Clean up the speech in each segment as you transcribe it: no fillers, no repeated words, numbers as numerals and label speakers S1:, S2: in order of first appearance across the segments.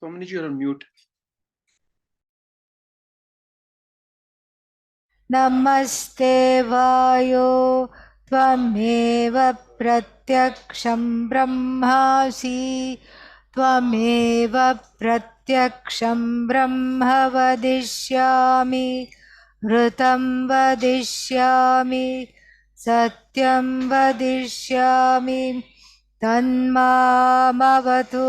S1: Somniji, you're on mute.
S2: Namaste Vayo Tvameva Pratyaksham Brahmasi Tvameva Pratyaksham Brahma Vadishyami Vritam Vadishyami Satyam Vadishyami Tanmamavatu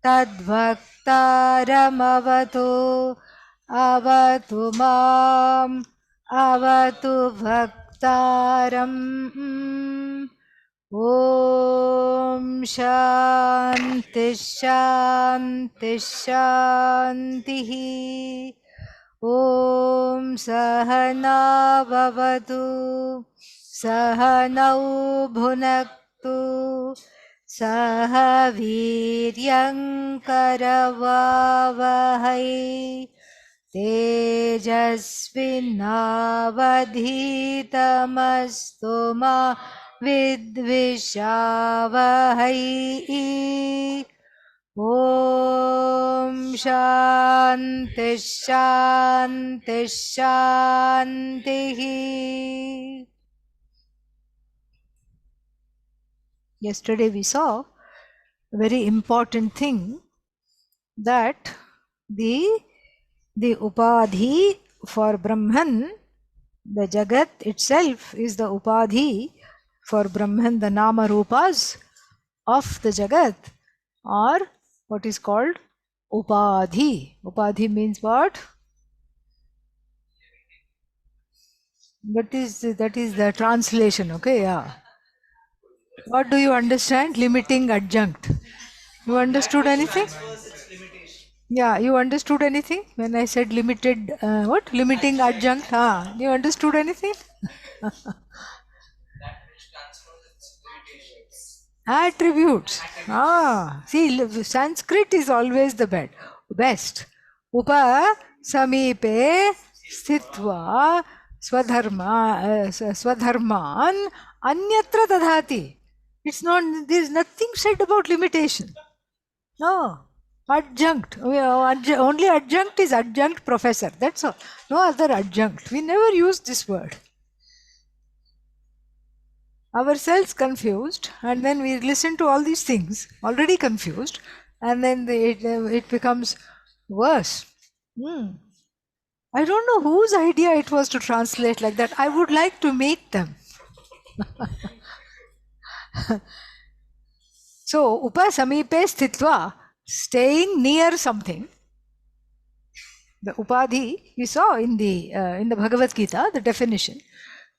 S2: Tadbhaktaramavatu Avatu Mam Avatu Bhaktaram. Om Shanti Shanti Shanti. Om Sahana Bhavatu Sahanau Bhunaktu Saha Viryam Karavavahai Tejasvinavadhitamastu ma vidvishavahai. Om Shanti Shanti Shanti. Yesterday we saw a very important thing, that the upadhi for Brahman, the Jagat itself is the upadhi for Brahman, the Nama Rupas of the Jagat are what is called upadhi. Upadhi means what? That is the translation, okay? Yeah. What do you understand? Limiting adjunct. You understood anything? Yeah, you understood anything when I said limited, what? Limiting adjunct. You understood anything? Attributes. See, Sanskrit is always the best. Upa samipe sthitva swadharman anyatra dadhati. It's not, there is nothing said about limitation. No. Adjunct. Only adjunct is adjunct professor. That's all. No other adjunct. We never use this word. Ourselves confused, and then we listen to all these things, already confused, and then it becomes worse. I don't know whose idea it was to translate like that. I would like to meet them. So, upa samipe sthitva, staying near something. The upadhi, you saw in the Bhagavad Gita, the definition.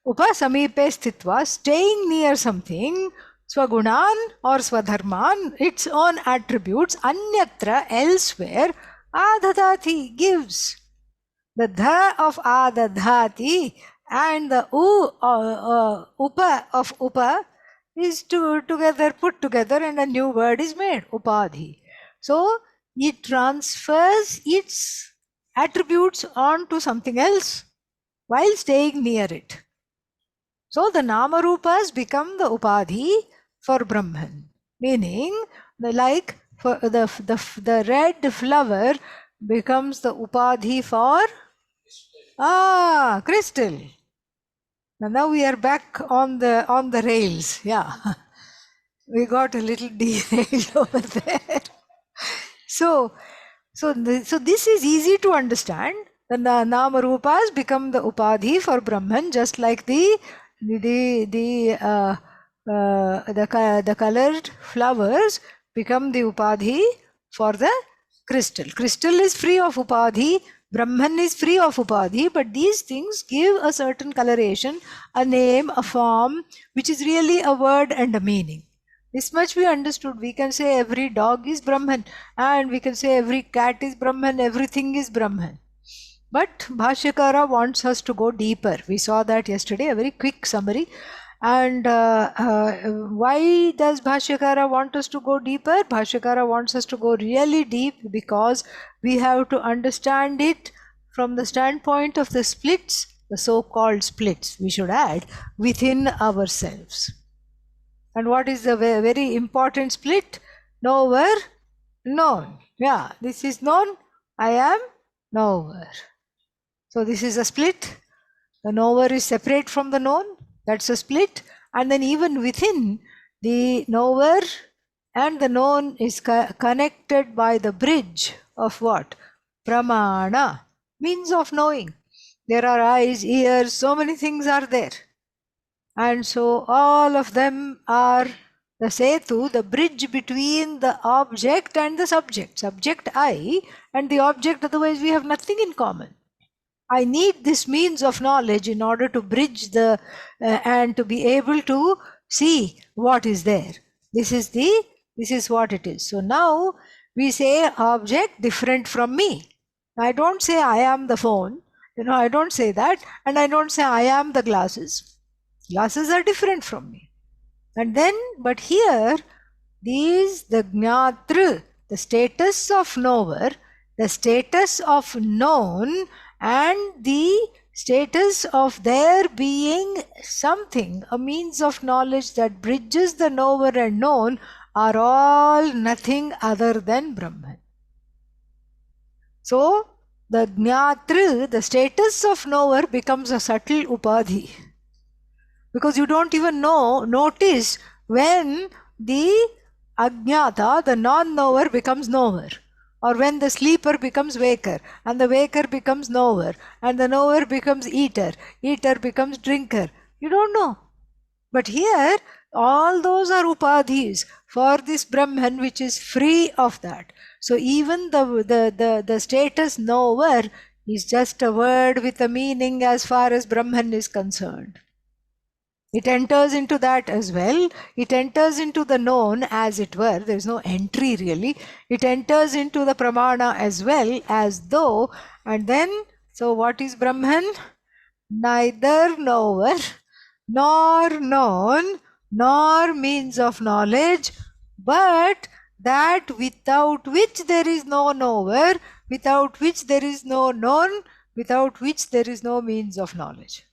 S2: Upa samipe sthitva, staying near something, swagunan or swadharman, its own attributes, anyatra, elsewhere, adadati, gives. The dha of adadhati and the upa of upa is together, put together, and a new word is made, upadhi. So it transfers its attributes onto something else while staying near it. So the Nama Rupas become the upadhi for Brahman, meaning like for the red flower becomes the upadhi for crystal. Now we are back on the rails. Yeah, we got a little derailed over there. So this is easy to understand. The Nama Rupas become the upadhi for Brahman, just like the colored flowers become the upadhi for the crystal. Crystal is free of upadhi, Brahman is free of upadhi, but these things give a certain coloration, a name, a form, which is really a word and a meaning. This much we understood. We can say every dog is Brahman, and we can say every cat is Brahman, everything is Brahman. But Bhashyakara wants us to go deeper. We saw that yesterday, a very quick summary. And why does Bhashyakara want us to go deeper? Bhashyakara wants us to go really deep because we have to understand it from the standpoint of the splits, the so-called splits, we should add, within ourselves. And what is the very important split? Knower known. Yeah, this is known. I am knower. So this is a split. The knower is separate from the known. That's a split. And then even within the knower and the known is connected by the bridge of what? Pramana, means of knowing. There are eyes, ears, so many things are there. And so all of them are the setu, the bridge between the object and the subject. Subject I and the object, otherwise we have nothing in common. I need this means of knowledge in order to bridge the and to be able to see what is there. This is what it is. So now we say object different from me. I don't say I am the phone. I don't say that, and I don't say I am the glasses. Glasses are different from me. And then, but here, these the gnatru, the status of knower, the status of known, and the status of there being something, a means of knowledge that bridges the knower and known, are all nothing other than Brahman. So, the gnatru, the status of knower, becomes a subtle upadhi. Because you don't even notice when the ajnata, the non-knower, becomes knower. Or when the sleeper becomes waker, and the waker becomes knower, and the knower becomes eater, eater becomes drinker. You don't know. But here, all those are upadhis for this Brahman, which is free of that. So even the status knower is just a word with a meaning as far as Brahman is concerned. It enters into that as well. It enters into the known, as it were. There is no entry really. It enters into the pramana as well, as though. And then, so what is Brahman? Neither knower, nor known, nor means of knowledge, but that without which there is no knower, without which there is no known, without which there is no means of knowledge.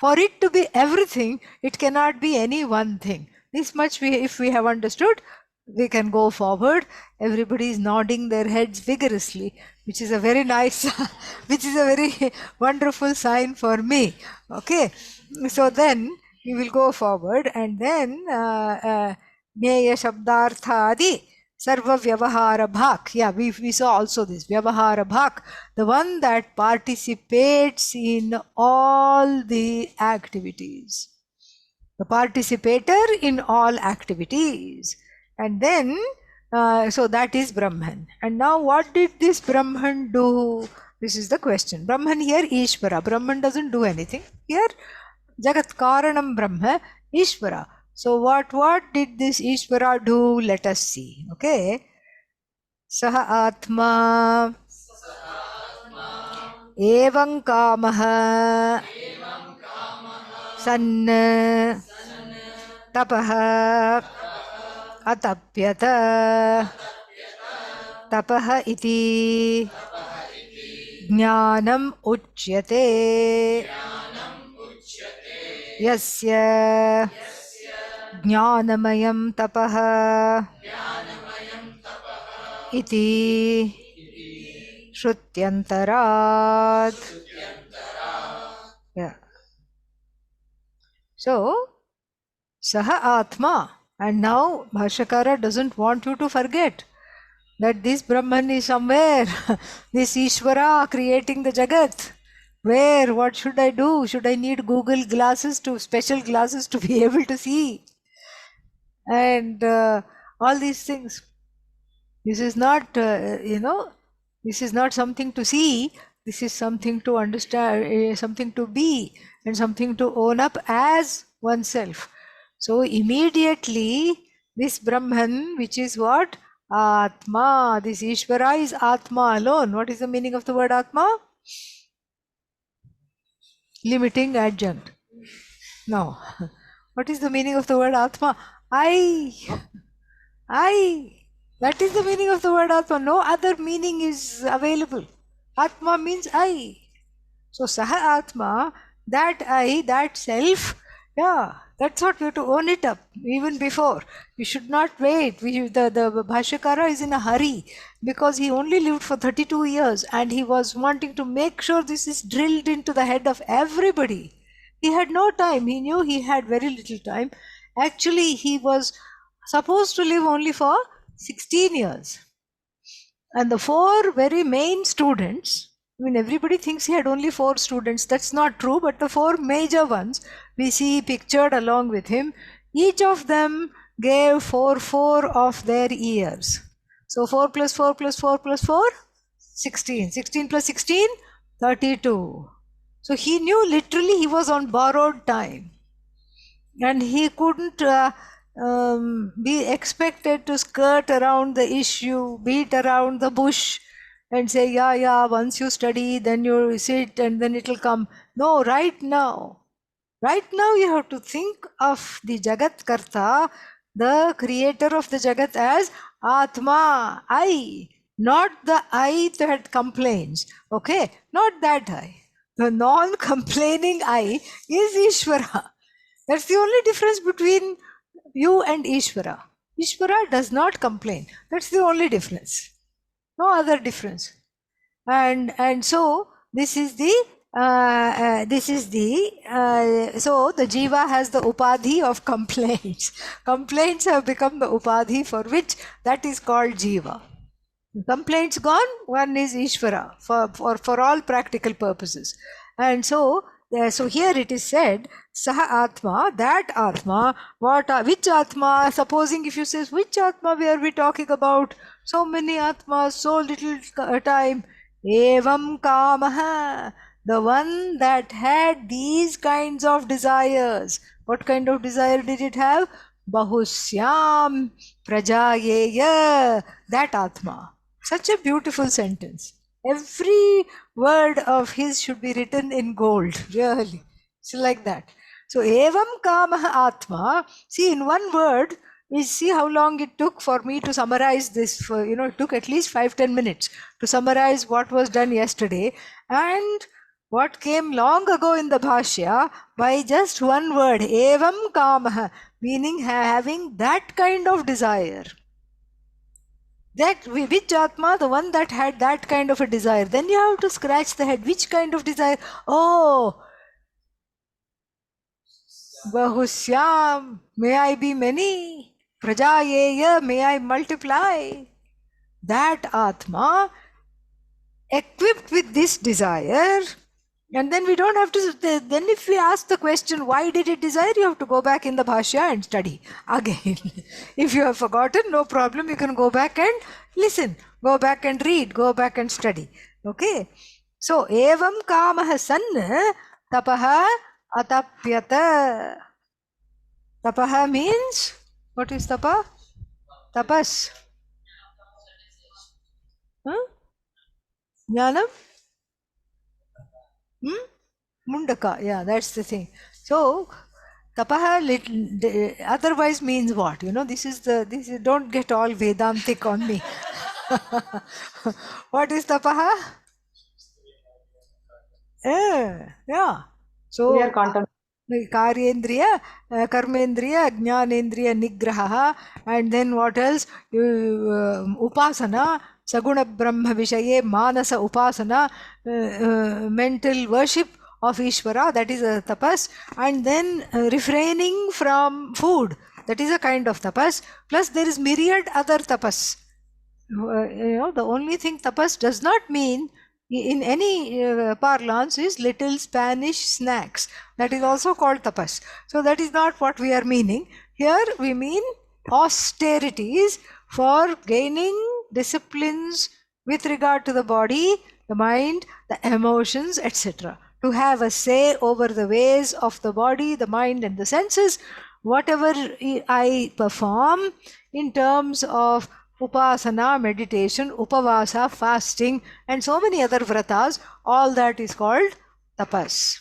S2: For it to be everything, it cannot be any one thing. This much if we have understood, we can go forward. Everybody is nodding their heads vigorously, which is a very nice, which is a very wonderful sign for me. Okay, so then we will go forward, and then Jnaya Shabdartha Adi Sarva Vyavahara Bhak. Yeah, we saw also this Vyavahara Bhak, the one that participates in all the activities. The participator in all activities. And then, so that is Brahman. And now what did this Brahman do? This is the question. Brahman here, Ishvara. Brahman doesn't do anything. Here, Jagat Karanam Brahma, Ishvara. So what did this Ishvara do? Let us see. Okay. Saha Atma Evam Kamaha San Tapaha Atapyata Tapaha iti Jnanam Uchyate Yasya Jnanamayam Tapaha iti Shrutyantarat. Yeah. So, Saha Atma. And now Bhashyakara doesn't want you to forget that this Brahman is somewhere. This Ishvara creating the Jagat. Where? What should I do? Should I need Google glasses, special glasses to be able to see? And all these things. This is not, this is not something to see. This is something to understand, something to be, and something to own up as oneself. So immediately, this Brahman, which is what? Atma. This Ishvara is Atma alone. What is the meaning of the word Atma? Limiting adjunct. No. What is the meaning of the word Atma? I. That is the meaning of the word Atma. No other meaning is available. Atma means I. So Saha Atma, that I, that self, Yeah, that's what we have to own it up even before. We should not wait. The Bhashyakara is in a hurry because he only lived for 32 years and he was wanting to make sure this is drilled into the head of everybody. He had no time. He knew he had very little time. Actually, he was supposed to live only for 16 years. And the four very main students, I mean, everybody thinks he had only four students. That's not true, but the four major ones we see pictured along with him, each of them gave four of their years. So 4 plus 4 plus 4 plus 4, 16. 16 plus 16, 32. So he knew literally he was on borrowed time. And he couldn't be expected to skirt around the issue, beat around the bush and say, yeah, once you study, then you sit and then it'll come. No, right now you have to think of the Jagat Karta, the creator of the Jagat, as Atma, I, not the I that complains. Okay, not that I. The non-complaining I is Ishvara. That's the only difference between you and Ishvara. Ishvara does not complain. That's the only difference. No other difference. And so this is the so the jiva has the upadhi of complaints. Complaints have become the upadhi for which that is called jiva. Complaints gone, one is Ishvara for all practical purposes. And so here it is said, Saha Atma, that Atma, which Atma, supposing if you say, which Atma were we talking about? So many Atmas, so little time. Evam Kamaha, the one that had these kinds of desires. What kind of desire did it have? Bahusyam Prajayeya, that Atma. Such a beautiful sentence. Every word of his should be written in gold, really. It's like that. So, Evam Kamaha Atma, see in one word, see how long it took for me to summarize this. It took at least 5-10 minutes to summarize what was done yesterday and what came long ago in the Bhashya by just one word, Evam Kamaha, meaning having that kind of desire. That which Atma, the one that had that kind of a desire. Then you have to scratch the head. Which kind of desire? Oh, Bahusyam, may I be many. Prajayeya, may I multiply. That Atma, equipped with this desire, and then we don't have to, then if we ask the question, why did it desire? You have to go back in the Bhashya and study again. If you have forgotten, no problem, you can go back and listen, go back and read, go back and study. Okay. So, evam kamaha san tapaha atapyata. Tapaha means, what is tapa? Tapas. Jnanam? Mundaka, yeah, that's the thing. So, tapaha otherwise means what? Don't get all Vedantic on me. What is tapaha? Yeah. So, Karyendriya, Karmendriya, Jnanendriya, Nigraha, and then what else? Upasana, Saguna Brahma Vishaye, Manasa Upasana, mental worship of Ishvara, that is a tapas, and then refraining from food, that is a kind of tapas, plus there is myriad other tapas. The only thing tapas does not mean in any parlance is little Spanish snacks. That is also called tapas. So that is not what we are meaning. Here we mean austerities for gaining disciplines with regard to the body, the mind, the emotions, etc. To have a say over the ways of the body, the mind and the senses, whatever I perform in terms of upasana, meditation, upavasa, fasting, and so many other vratas, all that is called tapas.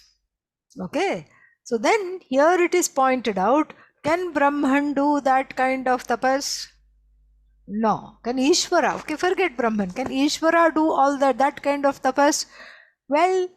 S2: Okay. So then here it is pointed out, can Brahman do that kind of tapas? No. Can Ishvara? Okay, forget Brahman. Can Ishvara do all that kind of tapas? Well,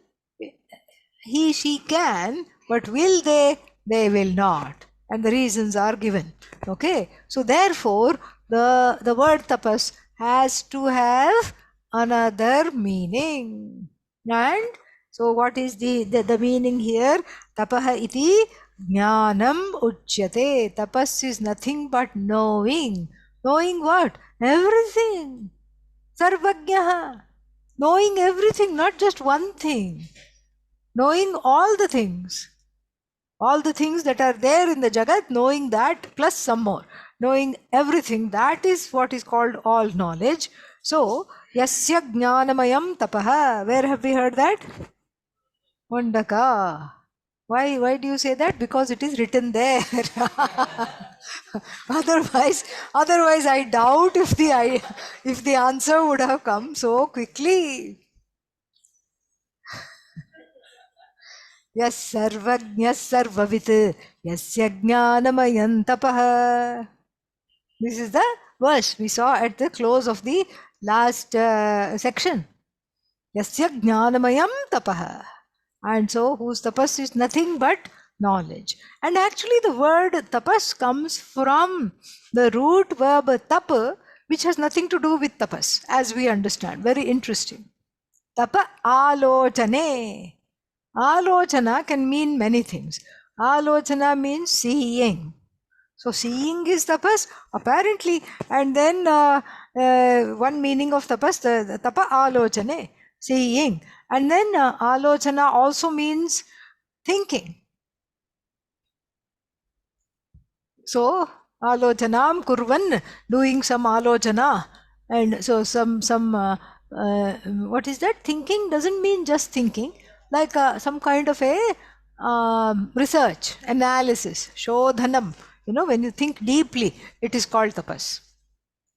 S2: she can, but will they they will not. And the reasons are given. Okay. So therefore, the word tapas has to have another meaning. And so what is the meaning here? Tapaha iti jnanam uchyate. Tapas is nothing but knowing. Knowing what? Everything. Sarvagyaha. Knowing everything, not just one thing. Knowing all the things. All the things that are there in the Jagat, knowing that plus some more. Knowing everything, that is what is called all knowledge. So, yasya jnanamayam tapaha. Where have we heard that? Mundaka. Why do you say that? Because it is written there. otherwise I doubt if the answer would have come so quickly. Yas sarvajñas sarvavit yasya jnanamayam tapaha. This is the verse we saw at the close of the last section. Yasya jnanamayam tapaha. And so, whose tapas is nothing but knowledge. And actually, the word tapas comes from the root verb tapa, which has nothing to do with tapas, as we understand. Very interesting. Tapa alochane. Alochana can mean many things. Alochana means seeing. So, seeing is tapas, apparently. And then, one meaning of tapas, the tapa alochane, seeing. And then alochana also means thinking. So alochanam kurvan, doing some alochana. And so some what is that? Thinking doesn't mean just thinking, like some kind of a research, analysis, shodhanam. When you think deeply, it is called tapas.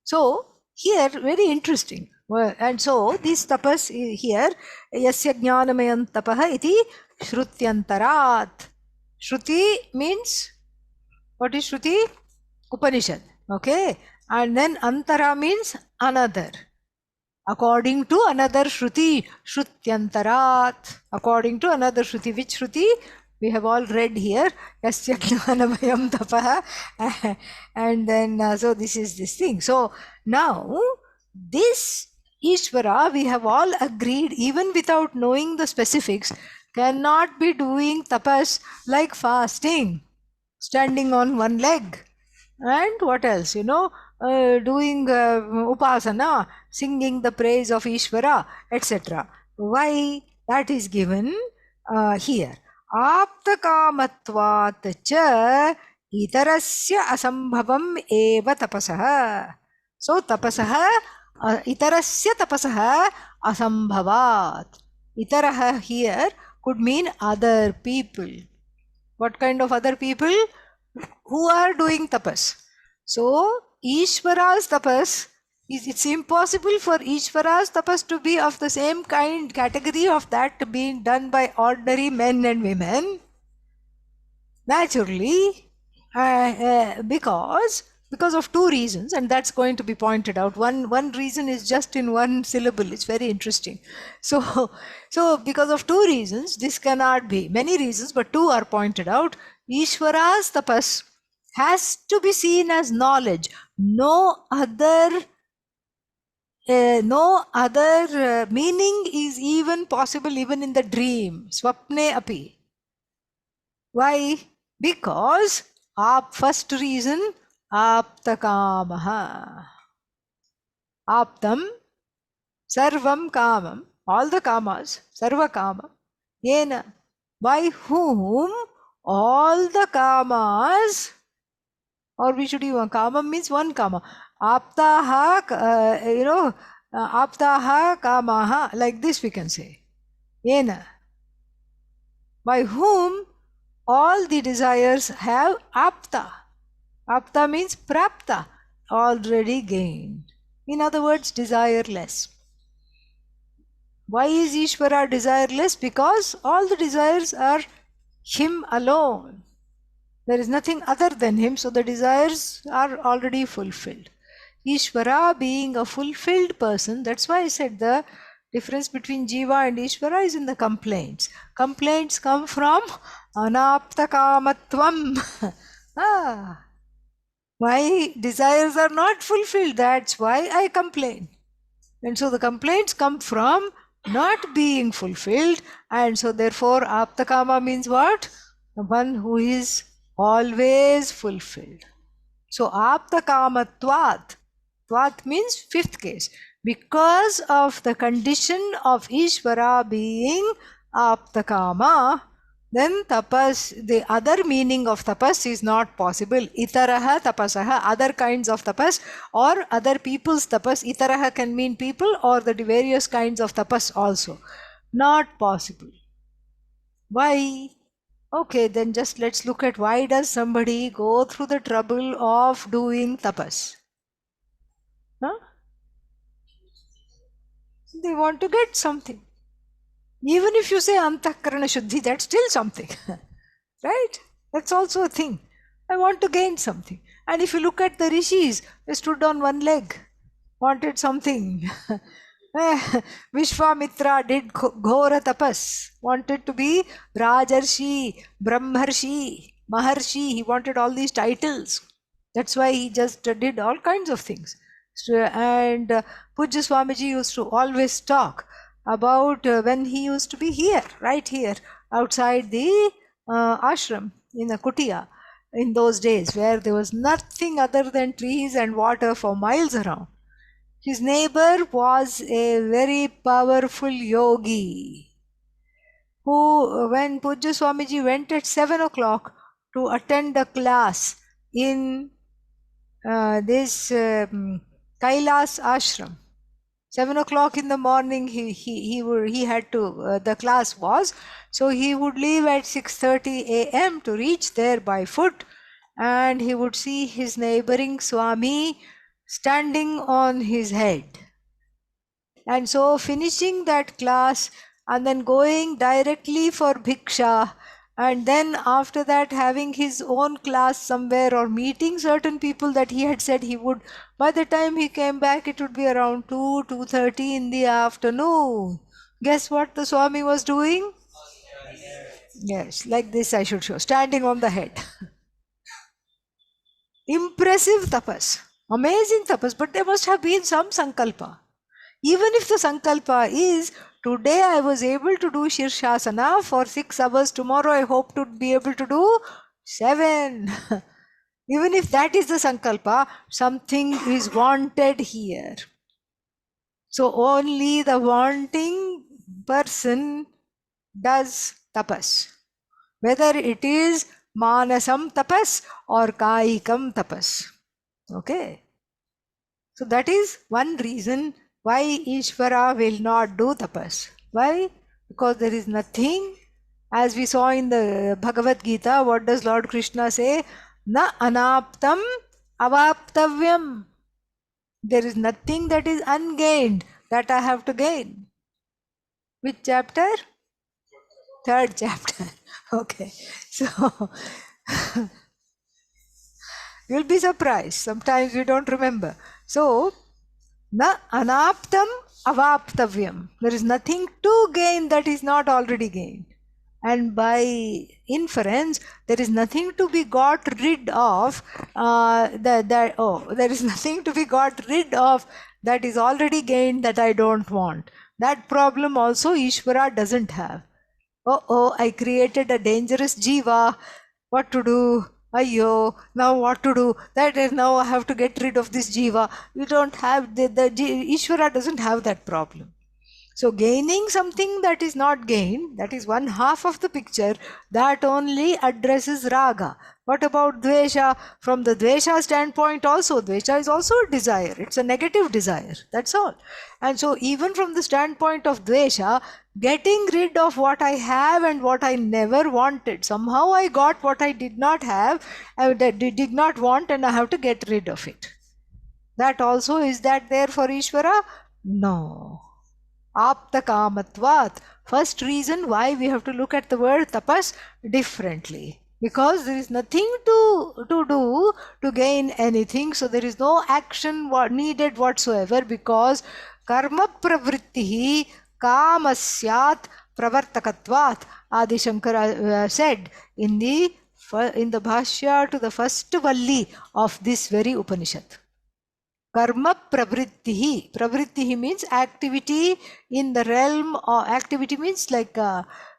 S2: So here, very interesting. And so this tapas here, yasya jnanamayam tapaha iti shrutyantarat. Shruti means, what is Shruti? Upanishad. Okay. And then antara means another. According to another Shruti, shrutyantarat. According to another Shruti. Which Shruti? We have all read here. Yasya jnanamayam tapaha. And then, so this is this thing. So now, this Ishvara, we have all agreed, even without knowing the specifics, cannot be doing tapas like fasting, standing on one leg. And what else? Doing upasana, singing the praise of Ishvara, etc. Why? That is given here. Aptakamatvat cha itarasya asambhavam eva tapasaha. So tapasaha, itarasya tapasaha asambhavat. Itaraha here could mean other people. What kind of other people? Who are doing tapas. So Ishvara's tapas, it's impossible for Ishvara's tapas to be of the same category of that being done by ordinary men and women. Naturally, because of two reasons, and that's going to be pointed out. One reason is just in one syllable. It's very interesting. So because of two reasons, this cannot be. Many reasons, but two are pointed out. Ishvara's tapas has to be seen as knowledge. No other meaning is even possible, even in the dream. Swapne api. Why? Because first reason, aptakamaha. Aptam, sarvam kamam, all the kamas, sarva kama, yena, by whom all the kamas, or we should use kama means one kama. Aptaha, aptaha kamaha, like this we can say. Yena, by whom all the desires have apta. Apta means prapta, already gained. In other words, desireless. Why is Ishvara desireless? Because all the desires are him alone. There is nothing other than him, so the desires are already fulfilled. Ishvara being a fulfilled person, that's why I said the difference between Jiva and Ishvara is in the complaints. Complaints come from Anaptakamatvam. My desires are not fulfilled. That's why I complain. And so the complaints come from not being fulfilled. And so therefore aptakama means what? The one who is always fulfilled. So aptakamatvat. Tvat means fifth case. Because of the condition of Ishvara being aptakama, then tapas, the other meaning of tapas is not possible. Itaraha tapasaha, other kinds of tapas or other people's tapas. Itaraha can mean people or the various kinds of tapas also. Not possible. Why? Okay, then just let's look at why does somebody go through the trouble of doing tapas? Huh? They want to get something. Even if you say antakarana shuddhi, that's still something. Right? That's also a thing. I want to gain something. And if you look at the rishis, they stood on one leg, wanted something. Vishwamitra did ghora tapas, wanted to be Rajarshi, Brahmarshi, Maharshi. He wanted all these titles. That's why he just did all kinds of things. And Pujya Swamiji used to always talk about when he used to be here, right here, outside the ashram in a kutia in those days where there was nothing other than trees and water for miles around. His neighbor was a very powerful yogi who, when Pujya Swamiji went at 7 o'clock to attend a class in this Kailas ashram, 7 o'clock in the morning he had to, the class was, so he would leave at 6:30 a.m. to reach there by foot, and he would see his neighboring Swami standing on his head. And so finishing that class and then going directly for bhiksha, and then after that having his own class somewhere or meeting certain people that he had said he would, by the time he came back it would be around 2:30 in the afternoon. Guess what the Swami was doing? Yes, like this I should show, standing on the head. Impressive tapas, amazing tapas, but there must have been some sankalpa. Even if the sankalpa is, today I was able to do Shirshasana for 6 hours, tomorrow I hope to be able to do 7. Even if that is the sankalpa, something is wanted here. So only the wanting person does tapas. Whether it is manasam tapas or kaikam tapas. Okay. So that is one reason why Ishvara will not do tapas. Why? Because there is nothing. As we saw in the Bhagavad Gita, what does Lord Krishna say? Na anaptam avaptavyam. There is nothing that is ungained that I have to gain. Which chapter? Third chapter. Okay. So you'll be surprised. Sometimes we don't remember. So, na anaptam avaptavyam. There is nothing to gain that is not already gained. And by inference, there is nothing to be got rid of. There is nothing to be got rid of that is already gained that I don't want. That problem also Ishvara doesn't have. I created a dangerous jiva. What to do? Ayyo, now what to do? That is, now I have to get rid of this jiva. You don't have, the Ishvara doesn't have that problem. So gaining something that is not gained, that is one half of the picture, that only addresses raga. What about dvesha? From the dvesha standpoint also, dvesha is also a desire. It's a negative desire. That's all. And so even from the standpoint of dvesha, getting rid of what I have and what I never wanted. Somehow I got what I did not have, did not want, and I have to get rid of it. That also, is that there for Ishvara? No. Aptakamatvat. First reason why we have to look at the word tapas differently. Because there is nothing to do to gain anything. So there is no action needed whatsoever, because karma pravrittihi kamasyat pravartakatvat. Adi Shankara said in the Bhashya to the first Valli of this very Upanishad. Karma pravrittihi. Pravrittihi means activity in the realm, or activity means like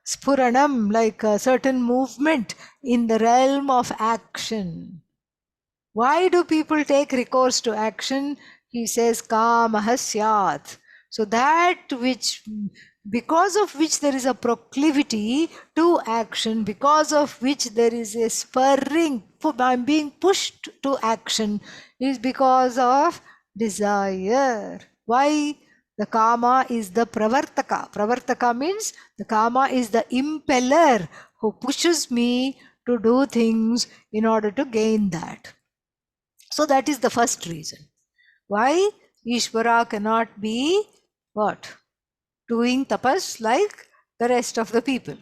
S2: spuranam, like a certain movement in the realm of action. Why do people take recourse to action? He says, Kamaha syat. So that which, because of which there is a proclivity to action, because of which there is a spurring, I'm being pushed to action, is because of desire. Why? The kama is the pravartaka. Pravartaka means the kama is the impeller who pushes me to do things in order to gain that. So that is the first reason. Why Ishvara cannot be what? Doing tapas like the rest of the people.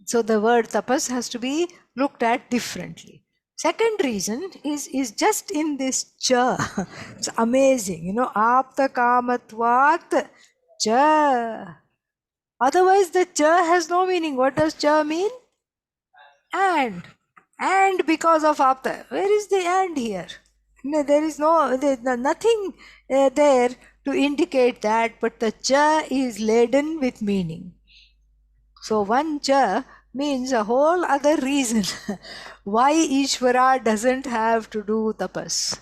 S2: So the word tapas has to be looked at differently. Second reason is just in this cha. It's amazing. Apta kamatvat cha. Otherwise the cha has no meaning. What does cha mean? And because of apta. Where is the and here? No, there is nothing there to indicate that, but the cha is laden with meaning. So one cha means a whole other reason why Ishvara doesn't have to do tapas.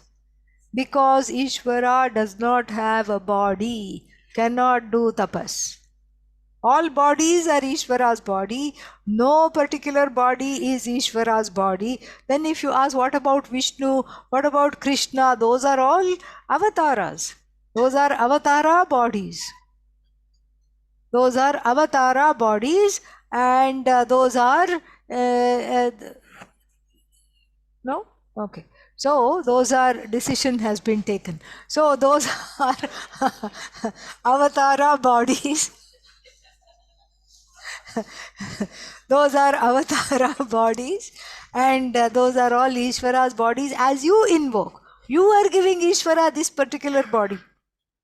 S2: Because Ishvara does not have a body, cannot do tapas. All bodies are Ishvara's body. No particular body is Ishvara's body. Then if you ask, what about Vishnu? What about Krishna? Those are all avatars. Those are avatara bodies. Those are avatara bodies, and those are... no? Okay. So those are, decision has been taken. So those are avatara bodies. Those are avatara bodies, and those are all Ishvara's bodies as you invoke. You are giving Ishvara this particular body.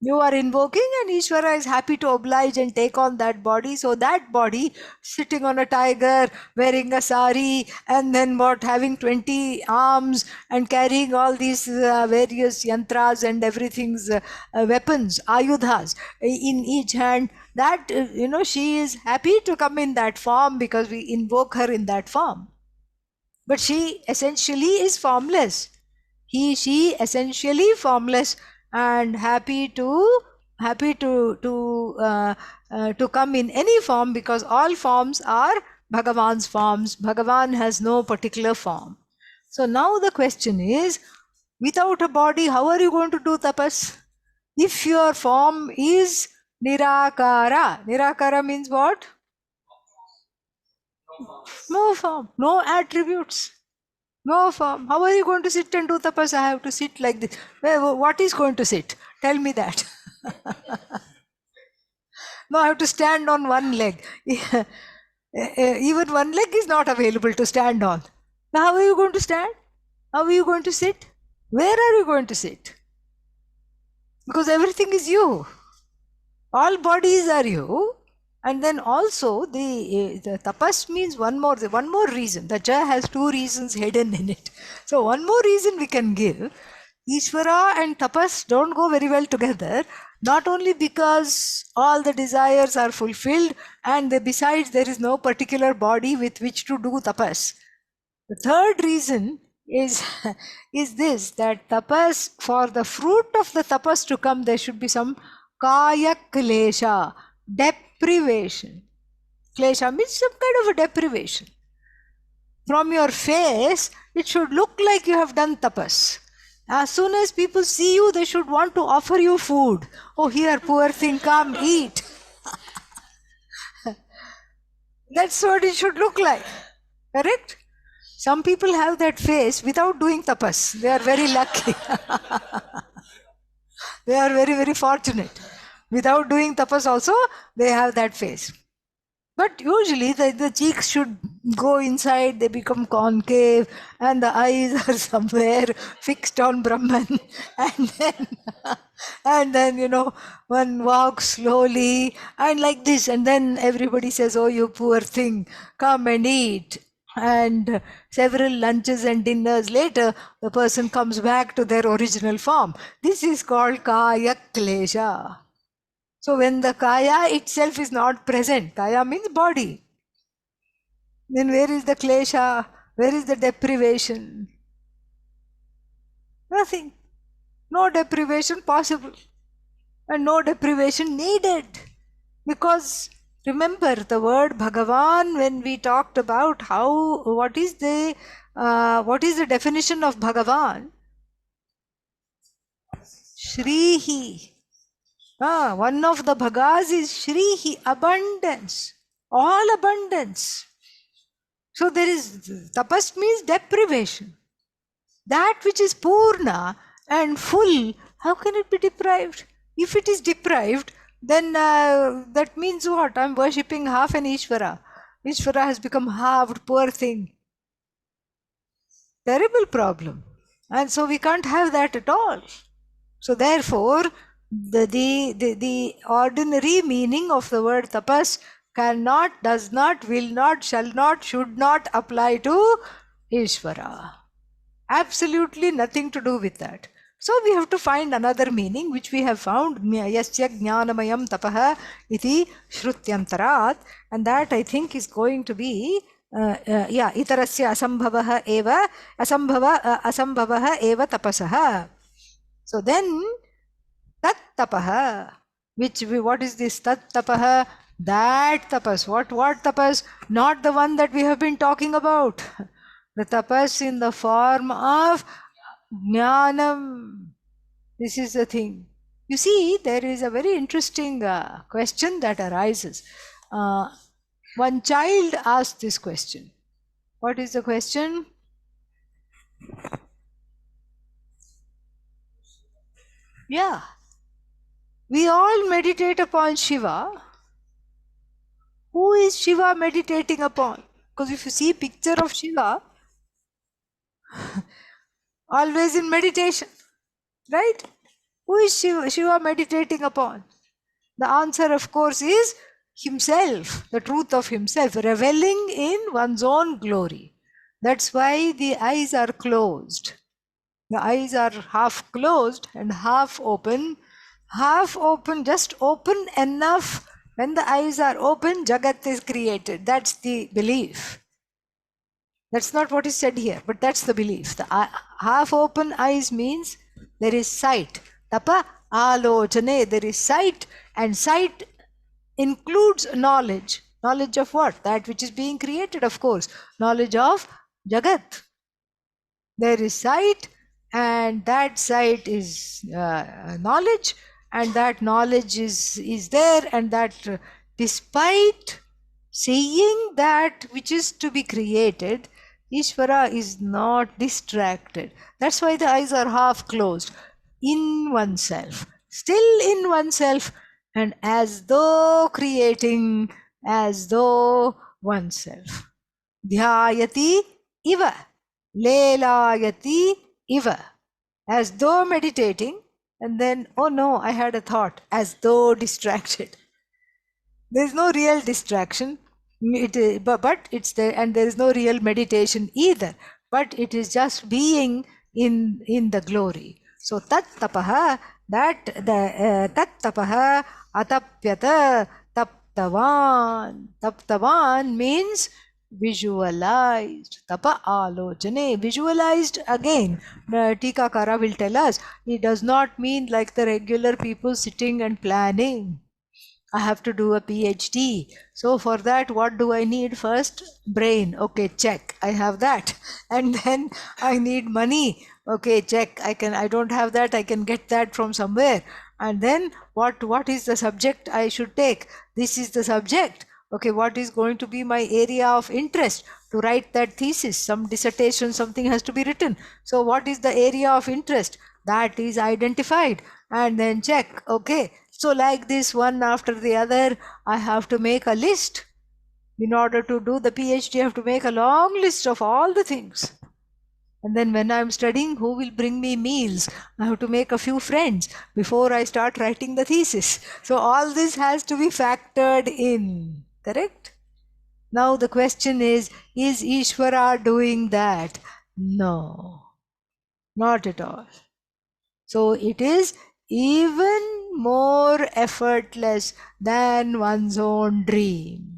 S2: You are invoking, and Ishvara is happy to oblige and take on that body. So that body, sitting on a tiger, wearing a sari, and then having 20 arms and carrying all these various yantras and everything's weapons, ayudhas in each hand, that, she is happy to come in that form because we invoke her in that form. But she essentially is formless. She essentially formless, and happy to come in any form, because all forms are Bhagavan's forms. Bhagavan has no particular form. So now the question is, without a body, how are you going to do tapas? If your form is nirakara. Nirakara means what? No form, no attributes. No form. How are you going to sit and do tapas? I have to sit like this. What is going to sit? Tell me that. No, I have to stand on one leg. Even one leg is not available to stand on. Now, how are you going to stand? How are you going to sit? Where are you going to sit? Because everything is you. All bodies are you. And then also the tapas means one more reason. The cha has two reasons hidden in it. So one more reason we can give. Ishvara and tapas don't go very well together. Not only because all the desires are fulfilled, and besides there is no particular body with which to do tapas. The third reason is this, that tapas, for the fruit of the tapas to come, there should be some kaya klesha, deprivation. Klesha means some kind of a deprivation. From your face, it should look like you have done tapas. As soon as people see you, they should want to offer you food. Oh, here, poor thing, come, eat. That's what it should look like. Correct? Some people have that face without doing tapas. They are very lucky. They are very, very fortunate. Without doing tapas also, they have that face. But usually the cheeks should go inside, they become concave, and the eyes are somewhere fixed on Brahman. And then, and then, one walks slowly and like this, and then everybody says, "Oh, you poor thing, come and eat." And several lunches and dinners later, the person comes back to their original form. This is called Kaya Klesha. So when the kaya itself is not present, kaya means body, then where is the klesha? Where is the deprivation? Nothing. No deprivation possible and no deprivation needed. Because remember the word Bhagavan, when we talked about what is the definition of Bhagavan? Shrihi. One of the bhagas is Shrihi, abundance, all abundance. So there is, tapas means deprivation. That which is purna and full, how can it be deprived? If it is deprived, then that means what? I'm worshipping half an Ishvara. Ishvara has become halved, poor thing. Terrible problem. And so we can't have that at all. So therefore, the ordinary meaning of the word tapas cannot, does not, will not, shall not, should not apply to Ishvara. Absolutely nothing to do with that. So we have to find another meaning, which we have found, yasya jnanamayam tapaha iti shrutyantarat, and that I think is going to be itarasya asambhavah eva asambhavah eva tapasaha. So then tat tapaha, what is this tat tapaha? That tapas. What tapas? Not the one that we have been talking about. The tapas in the form of jnanam. This is the thing. You see, there is a very interesting question that arises. One child asked this question. What is the question? Yeah. We all meditate upon Shiva. Who is Shiva meditating upon? Because if you see picture of Shiva, always in meditation, right? Who is Shiva meditating upon? The answer, of course, is himself, the truth of himself, reveling in one's own glory. That's why the eyes are closed. The eyes are half closed and half open. Half open, just open enough. When the eyes are open, Jagat is created. That's the belief. That's not what is said here, but that's the belief. The half open eyes means there is sight. Tapa alochane, there is sight, and sight includes knowledge. Knowledge of what? That which is being created, of course. Knowledge of Jagat. There is sight, and that sight is knowledge, and that knowledge is there, and that despite seeing that which is to be created, Ishvara is not distracted. That's why the eyes are half closed. In oneself, still in oneself, and as though creating, as though oneself. Dhyayati iva, lelayati iva. As though meditating, and then, oh no, I had a thought, as though distracted. There is no real distraction, but it's there, and there is no real meditation either. But it is just being in the glory. So tat tapaha, that the tat tapaha atapyata taptavan. Taptavan means visualized. Tapa alochane, visualized again. Tikakara will tell us, it does not mean like the regular people sitting and planning. I have to do a PhD. So for that, what do I need first? Brain. Okay, check. I have that. And then I need money. Okay, check. I don't have that. I can get that from somewhere. And then what is the subject I should take? This is the subject. Okay, what is going to be my area of interest to write that thesis? Some dissertation, something has to be written. So what is the area of interest? That is identified. And then check. Okay. So like this, one after the other, I have to make a list. In order to do the PhD, I have to make a long list of all the things. And then when I'm studying, who will bring me meals? I have to make a few friends before I start writing the thesis. So all this has to be factored in. Correct? Now the question is Ishvara doing that? No, not at all. So it is even more effortless than one's own dream.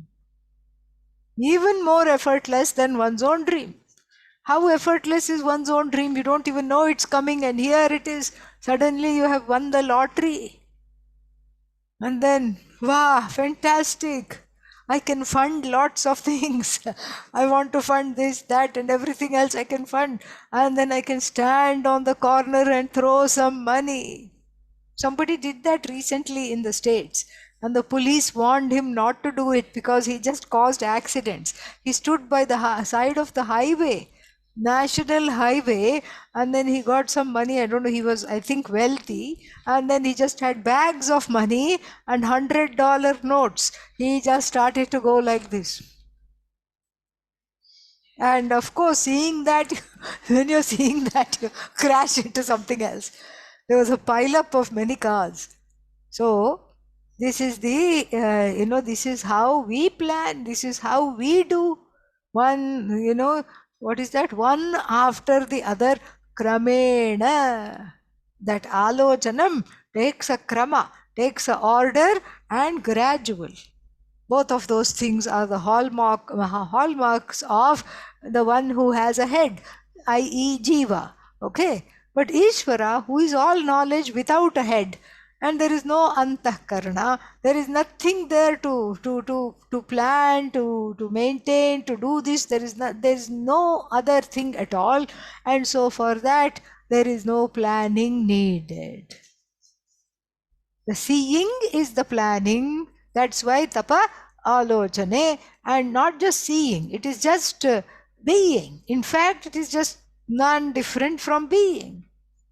S2: Even more effortless than one's own dream. How effortless is one's own dream? You don't even know it's coming, and here it is. Suddenly you have won the lottery. And then, wow, fantastic. I can fund lots of things. I want to fund this, that, and everything else I can fund. And then I can stand on the corner and throw some money. Somebody did that recently in the States, and the police warned him not to do it because he just caused accidents. He stood by the side of the highway, national highway, and then he got some money. I don't know, he was, I think, wealthy, and then he just had bags of money and $100 notes. He just started to go like this. And of course, seeing that, when you're seeing that, you crash into something else. There was a pile-up of many cars. So this is the, this is how we plan. This is how we do. One, what is that? One after the other, kramena. That alochanam takes a krama, takes a order and gradual. Both of those things are the hallmarks of the one who has a head, i.e. Jiva. Okay? But Ishvara, who is all knowledge without a head, and there is no antahkarana, there is nothing there to plan, to maintain, to do this, there is no other thing at all, and so for that there is no planning needed. The seeing is the planning. That's why tapa alochane, and not just seeing, it is just being. In fact, it is just non-different from being.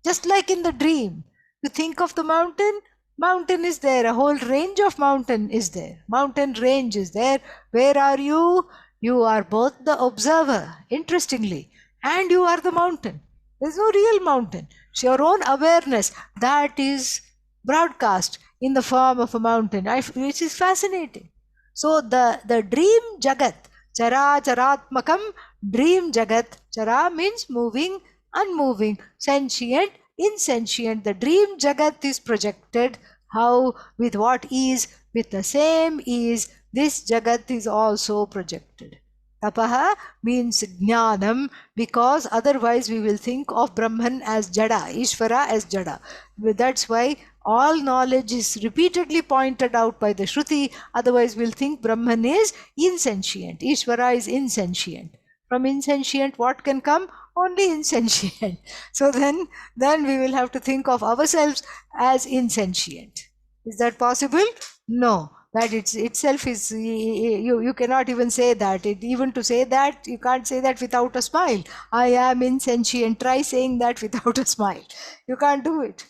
S2: Just like in the dream, you think of the mountain, mountain is there, a whole range of mountain is there, mountain range is there. Where are you? You are both the observer, interestingly, and you are the mountain. There is no real mountain. It's your own awareness that is broadcast in the form of a mountain, which is fascinating. So the dream jagat, chara charatmakam, dream jagat, chara means moving, unmoving, sentient, insentient. The dream jagat is projected. How? With what ease? With the same ease, this jagat is also projected. Tapaha means jnanam, because otherwise we will think of Brahman as jada, Ishvara as jada. That's why all knowledge is repeatedly pointed out by the Shruti, otherwise we'll think Brahman is insentient, Ishvara is insentient. From insentient, what can come? Only insentient. So then we will have to think of ourselves as insentient. Is that possible? No. That itself is, you cannot even say that. Even to say that, you can't say that without a smile. I am insentient. Try saying that without a smile. You can't do it.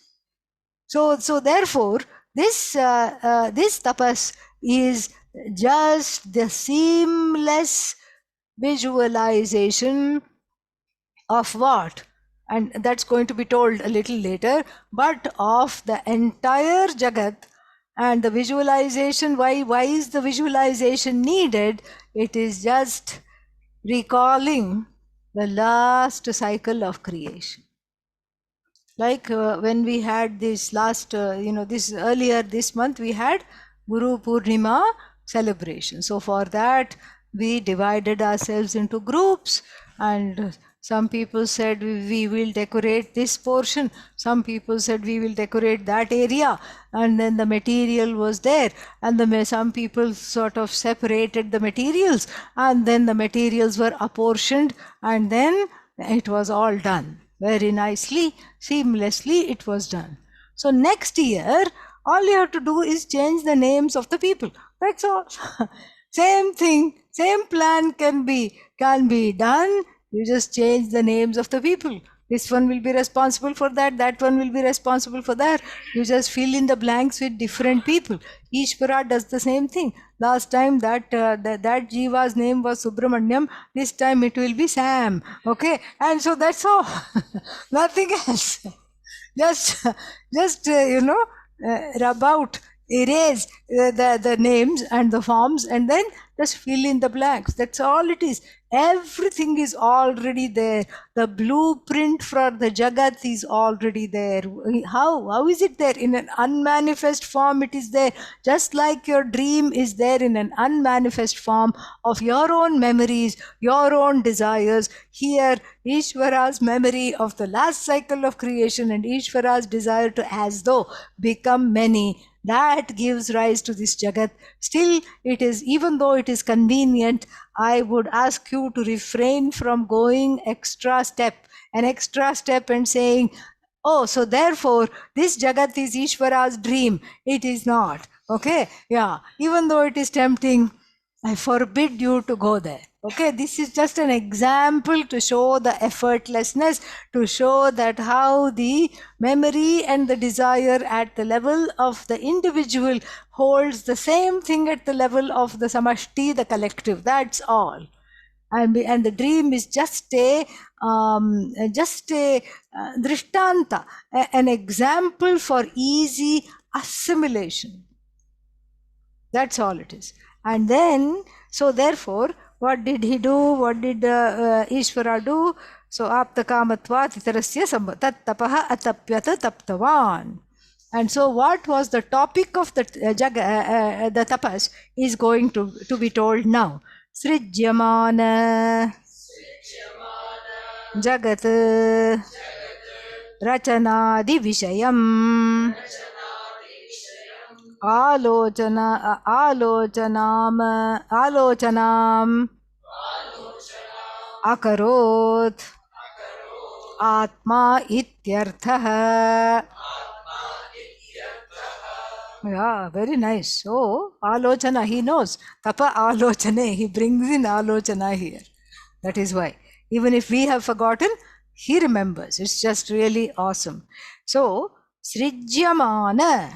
S2: So therefore, this tapas is just the seamless visualization of what? And that's going to be told a little later, but of the entire Jagat. And the visualization, why is the visualization needed? It is just recalling the last cycle of creation. Like when we had this last, earlier this month, we had Guru Purnima celebration. So for that, we divided ourselves into groups, and some people said we will decorate this portion. Some people said we will decorate that area. And then the material was there. And some people sort of separated the materials. And then the materials were apportioned. And then it was all done. Very nicely, seamlessly it was done. So next year, all you have to do is change the names of the people. That's all. Same thing, same plan can be done. You just change the names of the people. This one will be responsible for that, that one will be responsible for that. You just fill in the blanks with different people. Ishvara does the same thing. Last time that Jiva's name was Subramanyam, this time it will be Sam. Okay, and so that's all. Nothing else. Just rub out, erase the names and the forms, and then just fill in the blanks. That's all it is. Everything is already there. The blueprint for the Jagat is already there. How is it there? In an unmanifest form it is there. Just like your dream is there in an unmanifest form of your own memories, your own desires. Here, Ishvara's memory of the last cycle of creation and Ishvara's desire to as though become many, that gives rise to this Jagat. Still, it is, even though it is convenient, I would ask you to refrain from going an extra step and saying, oh, so therefore this Jagat is Ishvara's dream. It is not. Okay? Yeah. Even though it is tempting, I forbid you to go there. Okay, this is just an example to show the effortlessness, to show that how the memory and the desire at the level of the individual holds the same thing at the level of the samashti, the collective. That's all. And the dream is just a drishtanta, an example for easy assimilation. That's all it is. And then, so therefore, what did he do? What did Ishvara do? So, apta kamatva titarasya tat tapaha atapyata taptavan. And so, what was the topic of the the tapas is going to be told now. Srijyamana Jagat Rachanadi Vishayam Alocanam Akarot Atma Ityartha. Yeah, very nice. So, Alochana, he knows. Tapa Alochane, he brings in Alochana here. That is why. Even if we have forgotten, he remembers. It's just really awesome. So, Srijyamana,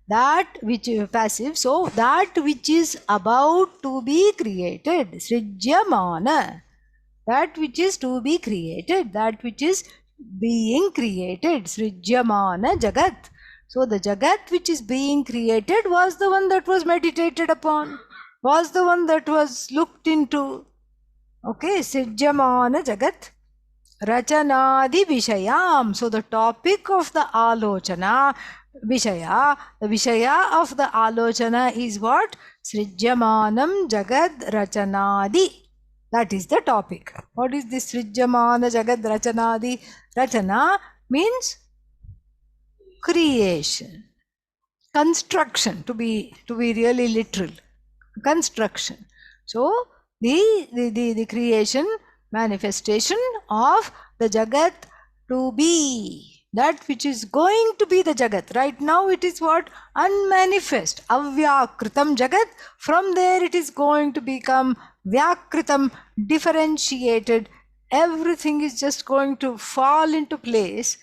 S2: that which is passive. So, that which is about to be created. Srijyamana, that which is to be created, that which is being created. Srijyamana Jagat. So the Jagat which is being created was the one that was meditated upon, was the one that was looked into. Okay, Srijyamana Jagat Rachanadi Vishayam. So the topic of the Alochana, Vishaya, the Vishaya of the Alochana is what? Srijyamanam Jagat Rachanadi. That is the topic. What is this Srijyamana Jagat Rachanadi? Rachana means creation, construction, to be really literal, construction. So the creation, manifestation of the Jagat to be, that which is going to be the Jagat. Right now it is what? Unmanifest, avyakritam Jagat. From there it is going to become vyakritam, differentiated. Everything is just going to fall into place.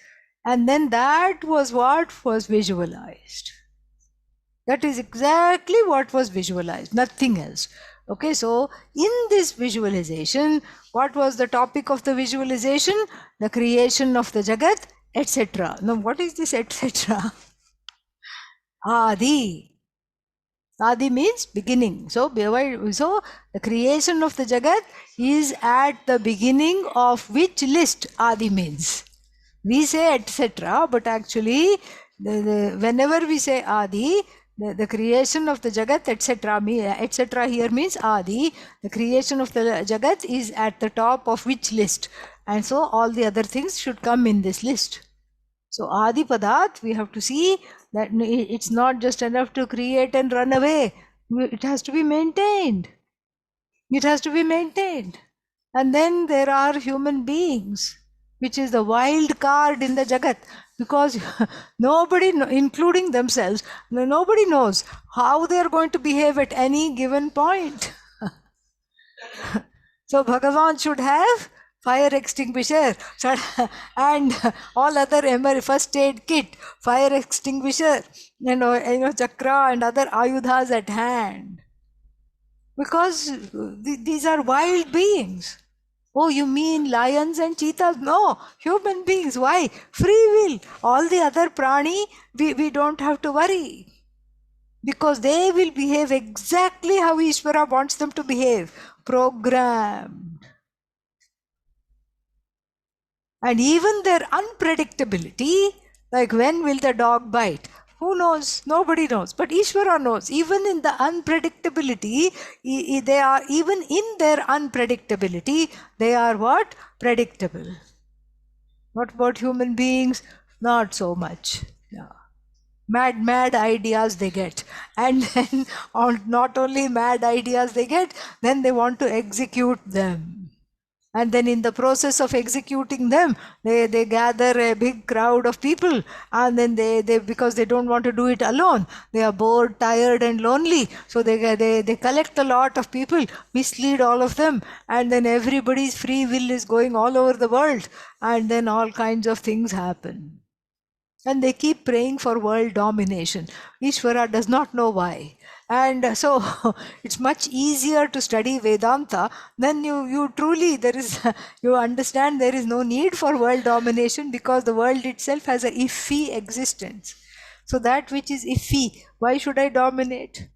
S2: And then that was what was visualized. That is exactly what was visualized, nothing else. Okay, so in this visualization, what was the topic of the visualization? The creation of the Jagat, etc. Now, what is this etc.? Adi. Adi means beginning. So the creation of the Jagat is at the beginning of which list Adi means? We say etc., but actually whenever we say Adi, the creation of the Jagat, etc. here means Adi. The creation of the Jagat is at the top of which list? And so all the other things should come in this list. So Adi Padat, we have to see that it's not just enough to create and run away. It has to be maintained. It has to be maintained. And then there are human beings, which is the wild card in the Jagat, because nobody, including themselves, nobody knows how they are going to behave at any given point. So Bhagavan should have fire extinguisher, and all other first aid kit, fire extinguisher, chakra and other ayudhas at hand. Because these are wild beings. Oh, you mean lions and cheetahs? No, human beings. Why? Free will. All the other prani, we don't have to worry. Because they will behave exactly how Ishvara wants them to behave. Programmed. And even their unpredictability, like when will the dog bite? Who knows? Nobody knows. But Ishvara knows. Even in the unpredictability, they are, even in their unpredictability, they are what? Predictable. What about human beings? Not so much. Yeah. Mad ideas they get. And then not only mad ideas they get, then they want to execute them. And then in the process of executing them, they gather a big crowd of people, and then they because they don't want to do it alone, they are bored, tired and lonely, so they collect a lot of people, mislead all of them, and then everybody's free will is going all over the world, and then all kinds of things happen. And they keep praying for world domination. Ishvara does not know why. And so it's much easier to study Vedanta. Then you truly, you understand there is no need for world domination, because the world itself has a iffy existence. So that which is iffy, why should I dominate?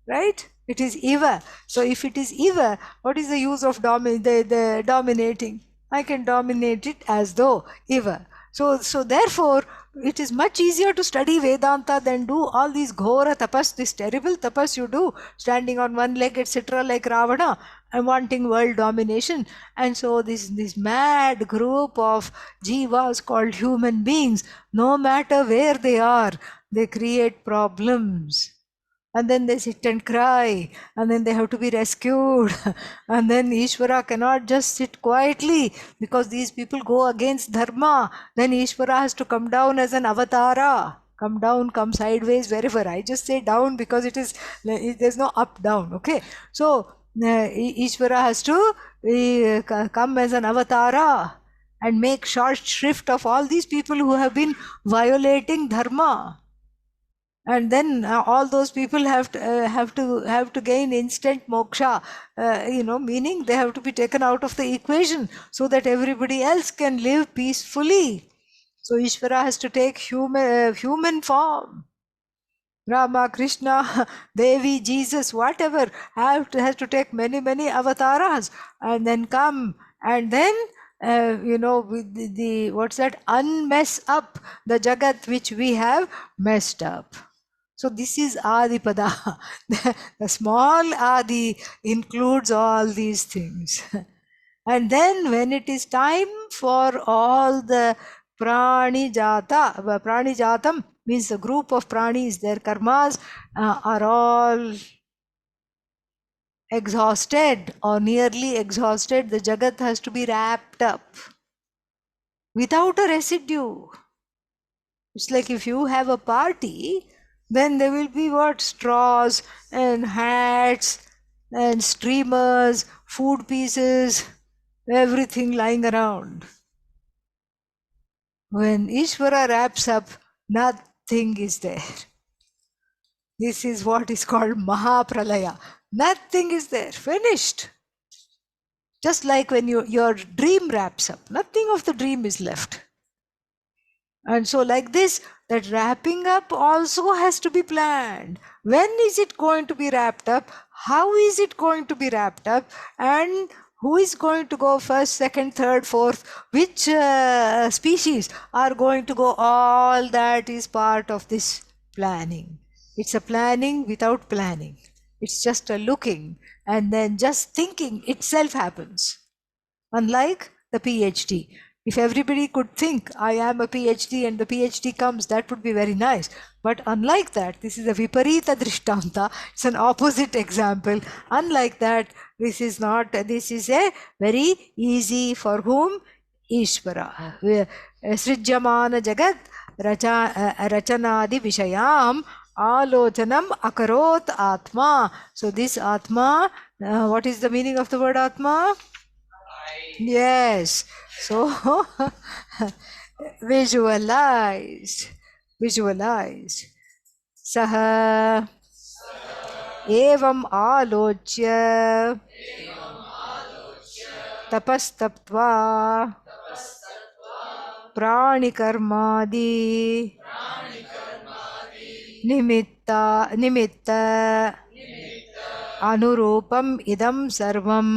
S2: Right? It is Iva. So if it is Iva, what is the use of the dominating? I can dominate it as though Iva. So therefore, it is much easier to study Vedanta than do all these ghora tapas, this terrible tapas you do, standing on one leg, etc., like Ravana, and wanting world domination. And so this mad group of jivas called human beings, no matter where they are, they create problems. And then they sit and cry, and then they have to be rescued. And then Ishvara cannot just sit quietly, because these people go against dharma. Then Ishvara has to come down as an avatara. Come down, come sideways, wherever. I just say down because there's no up, down, okay? So Ishvara has to come as an avatara and make short shrift of all these people who have been violating dharma. And then all those people have to gain instant moksha, meaning they have to be taken out of the equation so that everybody else can live peacefully. So Ishvara has to take human form. Rama, Krishna, Devi, Jesus, whatever, has to take many avataras, and then come, and then with the what's that, unmess up the jagat which we have messed up. So this is Adipada. The small Adi includes all these things. And then when it is time for all the Pranijatam means the group of pranis, their karmas are all exhausted or nearly exhausted, the Jagat has to be wrapped up without a residue. It's like if you have a party, then there will be what? Straws and hats and streamers, food pieces, everything lying around. When Ishvara wraps up, nothing is there. This is what is called Mahapralaya. Nothing is there, finished. Just like when your dream wraps up, nothing of the dream is left. And so like this, that wrapping up also has to be planned. When is it going to be wrapped up? How is it going to be wrapped up? And who is going to go first, second, third, fourth? Which species are going to go? All that is part of this planning. It's a planning without planning. It's just a looking, and then just thinking itself happens. Unlike the PhD. If everybody could think, I am a PhD, and the PhD comes, that would be very nice. But unlike that, this is a Viparita Drishtanta. It's an opposite example. Unlike that, this is not, this is a very easy for whom? Ishvara. Srijyamana Jagat Rachanadi Vishayam Alochanam Akarot Atma. So this Atma, what is the meaning of the word Atma? Yes. So visualize. Visualize. Saha evam alochya tapastaptva pranikarmadi nimitta anurupam idam sarvam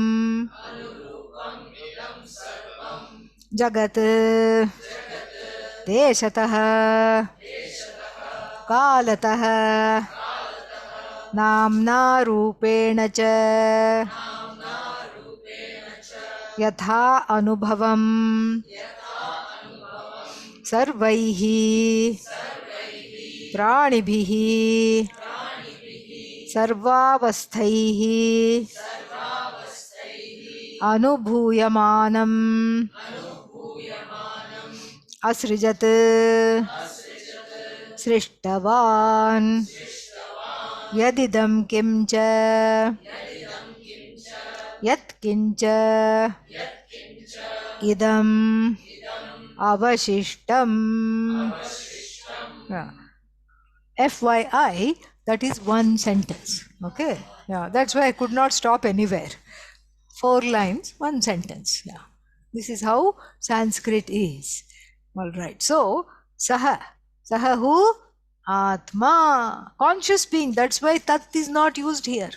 S2: jagat deshatah कालतः नाम्ना रूपेण च यथा अनुभवं सर्वैः प्राणिभिः सर्वावस्थैः अनुभूयमानम् असृजत् सृष्टवान् यदिदं किंच यत्किंच idam avashishtam. Yeah. FYI, that is one sentence. Okay. Yeah, that's why I could not stop anywhere. 4 lines, one sentence. Yeah. This is how Sanskrit is. All right. So, Saha. Saha who? Atma. Conscious being. That's why Tat is not used here.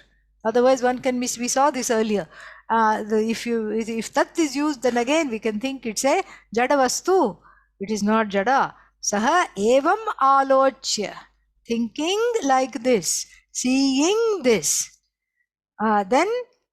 S2: Otherwise, one can miss. We saw this earlier. If Tat is used, then again we can think it's a Jada Vastu. It is not Jada. Saha evam alochya. Thinking like this. Seeing this. Then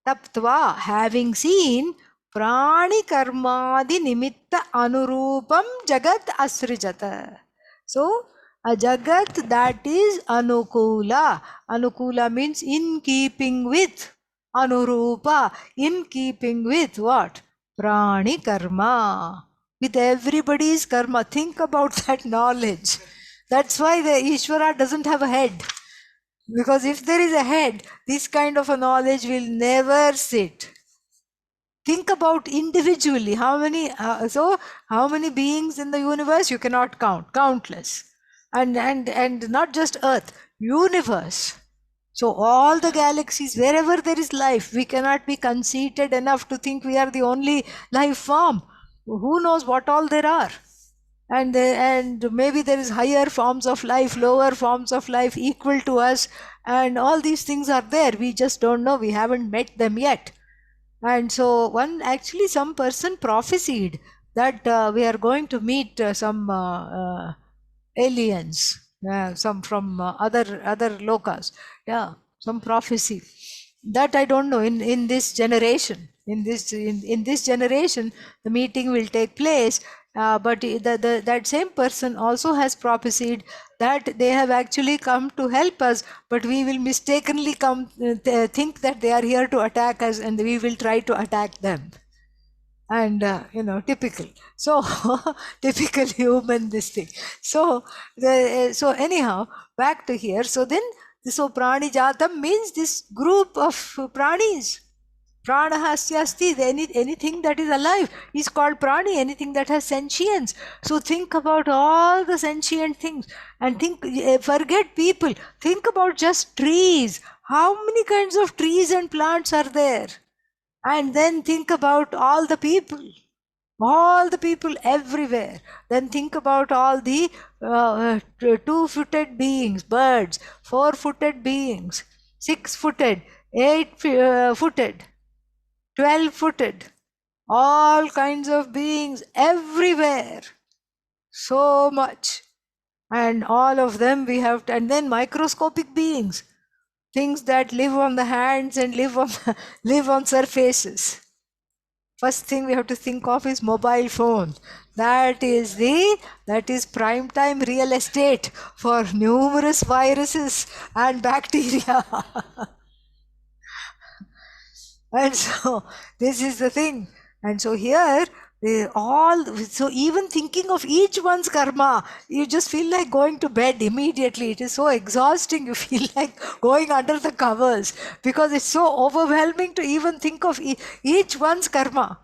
S2: taptva, having seen, prani karmadi nimitta anurupam jagat asrijata. So, a jagat that is anukula. Anukula means in keeping with. Anurupa, in keeping with what? Prani karma. With everybody's karma. Think about that knowledge. That's why the Ishvara doesn't have a head. Because if there is a head, this kind of a knowledge will never sit. Think about individually how many beings in the universe you cannot count, countless, and not just Earth, universe. So all the galaxies, wherever there is life, we cannot be conceited enough to think we are the only life form. Who knows what all there are? And maybe there is higher forms of life, lower forms of life equal to us, and all these things are there. We just don't know. We haven't met them yet. And so some person prophesied that we are going to meet some aliens, some from other lokas. Yeah, some prophecy. That I don't know. In this generation, in this generation, the meeting will take place. But that same person also has prophesied that they have actually come to help us, but we will mistakenly think that they are here to attack us, and we will try to attack them. And typical. So typical human this thing. So anyhow, back to here. So prani jatam means this group of pranis. Pranahasya asti, anything that is alive is called prani, anything that has sentience. So think about all the sentient things and forget people. Think about just trees. How many kinds of trees and plants are there? And then think about all the people everywhere. Then think about all the 2-footed beings, birds, 4-footed beings, 6-footed, 8-footed, 12-footed, all kinds of beings everywhere. So much. And all of them we have and then microscopic beings, things that live on the hands and live on surfaces. First thing we have to think of is mobile phone. That is prime time real estate for numerous viruses and bacteria. And so this is the thing. And so here so even thinking of each one's karma, you just feel like going to bed immediately. It is so exhausting. You feel like going under the covers because it's so overwhelming to even think of each one's karma.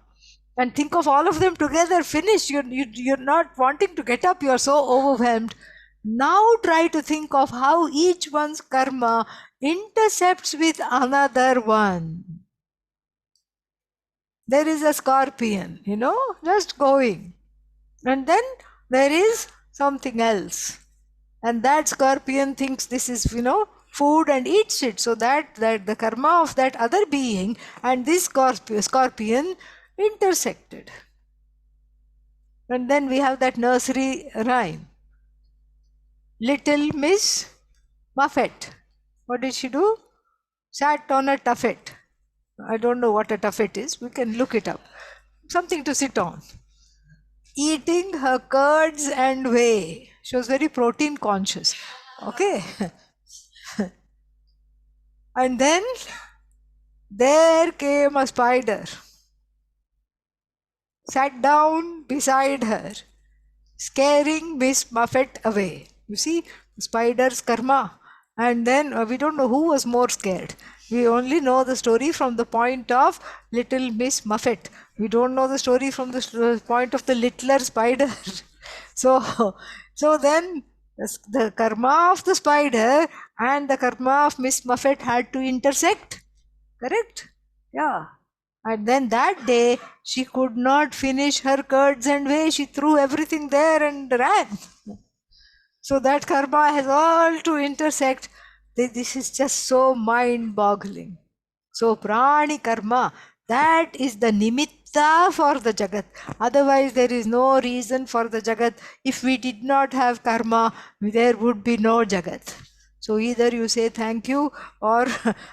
S2: And think of all of them together, finished. You're not wanting to get up, you're so overwhelmed. Now try to think of how each one's karma intercepts with another one. There is a scorpion, just going. And then there is something else. And that scorpion thinks this is, food and eats it. So that the karma of that other being and this scorpion intersected. And then we have that nursery rhyme. Little Miss Muffet. What did she do? Sat on a tuffet. I don't know what a tuffet is. We can look it up. Something to sit on. Eating her curds and whey. She was very protein conscious. Okay. And then there came a spider. Sat down beside her, scaring Miss Muffet away. You see, spider's karma. And then we don't know who was more scared. We only know the story from the point of little Miss Muffet. We don't know the story from the point of the littler spider. So then the karma of the spider and the karma of Miss Muffet had to intersect. Correct? Yeah. And then that day, she could not finish her curds and whey. She threw everything there and ran. So that karma has all to intersect. This is just so mind-boggling. So prani karma, that is the nimitta for the Jagat. Otherwise, there is no reason for the Jagat. If we did not have karma, there would be no Jagat. So either you say thank you, or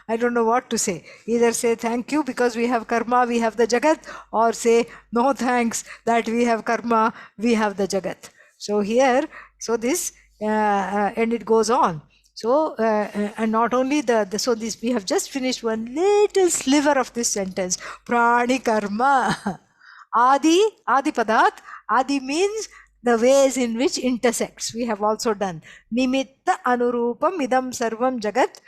S2: I don't know what to say. Either say thank you because we have karma, we have the Jagat, or say no thanks that we have karma, we have the Jagat. So here, so this, and it goes on. So, and not only so this, we have just finished one little sliver of this sentence. Prani karma. Adi padat. Adi means the ways in which intersects. We have also done. Nimitta anurupam idam sarvam jagat.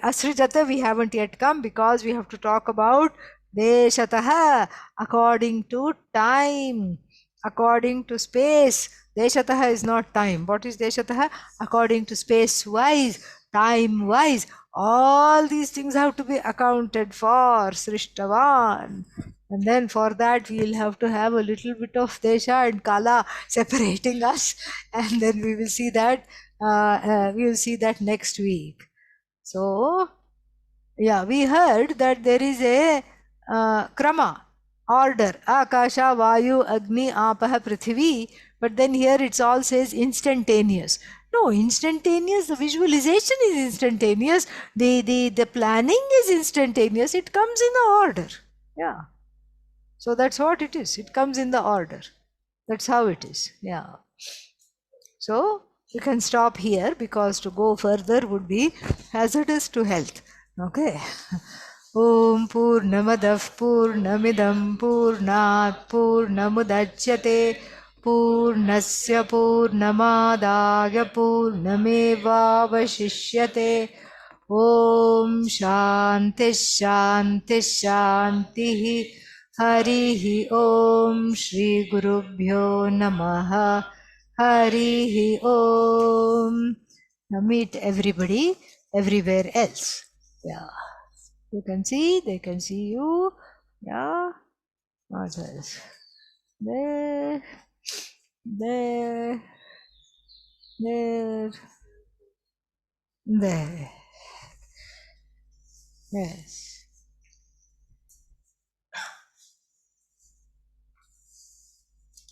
S2: Asrijata we haven't yet come because we have to talk about deshataha, according to time, according to space. Deshataha is not time. What is Deshataha? According to space-wise, time-wise. All these things have to be accounted for. Srishtavan. And then for that we will have to have a little bit of Desha and Kala separating us. And then we will see that next week. So, yeah, we heard that there is a krama, order. Akasha, Vayu, Agni, Apaha, Prithvi. But then here it all says instantaneous. No, instantaneous, the visualization is instantaneous. The planning is instantaneous. It comes in the order. Yeah. So that's what it is. It comes in the order. That's how it is. Yeah. So you can stop here because to go further would be hazardous to health. Okay. Om Purnamadav Purnamidam Purnat Purnamudachyate Purnasya Purnamadaya Purnamevavashishyate. Om Shanti Shanti Shanti. Harihi Om Shri Gurubhyo Namaha. Harihi Om. Now meet everybody everywhere else. Yeah. You can see, they can see you. Yeah. What else? There. There. There. There. Yes.